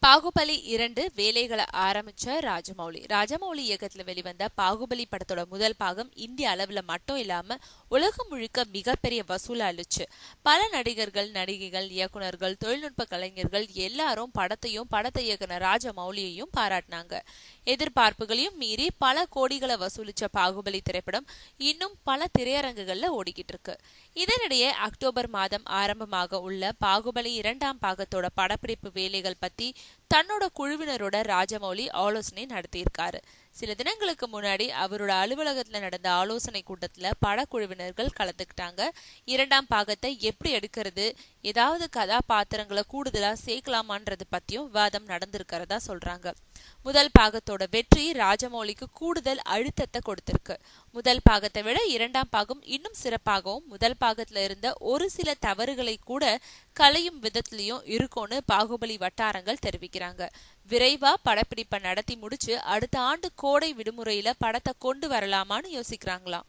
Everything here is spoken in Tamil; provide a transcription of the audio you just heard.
பாகுபலி 2 வேலைகளை ஆரம்பிச்ச ராஜமௌலி இயக்கத்துல வெளிவந்த பாகுபலி படத்தோட முதல் பாகம் இந்திய அளவுல மட்டும் இல்லாம உலகம் முழுக்க மிகப்பெரிய வசூல் அளிச்சு. பல நடிகர்கள், நடிகைகள், இயக்குனர்கள், தொழில்நுட்ப கலைஞர்கள் எல்லாரும் படத்தையும் படத்தை இயக்குன ராஜமௌலியையும் பாராட்டினாங்க. எதிர்பார்ப்புகளையும் மீறி பல கோடிகளை வசூலிச்ச பாகுபலி திரைப்படம் இன்னும் பல திரையரங்குகள்ல ஓடிக்கிட்டு இருக்கு. இதனிடையே அக்டோபர் மாதம் ஆரம்பமாக உள்ள பாகுபலி 2ஆம் பாகத்தோட படப்பிடிப்பு வேலைகள் பத்தி தன்னோட குழுவினரோட ராஜமௌலி ஆலோசனை நடத்தியிருக்காரு. சில தினங்களுக்கு முன்னாடி அவரோட அலுவலகத்துல நடந்த ஆலோசனை கூட்டத்துல படக்குழுவினர்கள் கலந்துக்கிட்டாங்க. 2ஆம் பாகத்தை எப்படி எடுக்கிறது, ஏதாவது கதாபாத்திரங்களை கூடுதலா சேர்க்கலாமான்றது பத்தியும் விவாதம் நடந்திருக்கிறதா சொல்றாங்க. முதல் பாகத்தோட வெற்றி ராஜமௌலிக்கு கூடுதல் அழுத்தத்தை கொடுத்திருக்கு. முதல் பாகத்தை விட 2ஆம் பாகம் இன்னும் சிறப்பாகவும் முதல் பாகத்துல இருந்த ஒரு சில தவறுகளை கூட களையும் விதத்திலையும் இருக்கும்னு பாகுபலி வட்டாரங்கள் தெரிவிக்கிறாங்க. விரைவா படப்பிடிப்பை நடத்தி முடிச்சு அடுத்த ஆண்டு கோடை விடுமுறையில படத்தை கொண்டு வரலாமான்னு யோசிக்கிறாங்களாம்.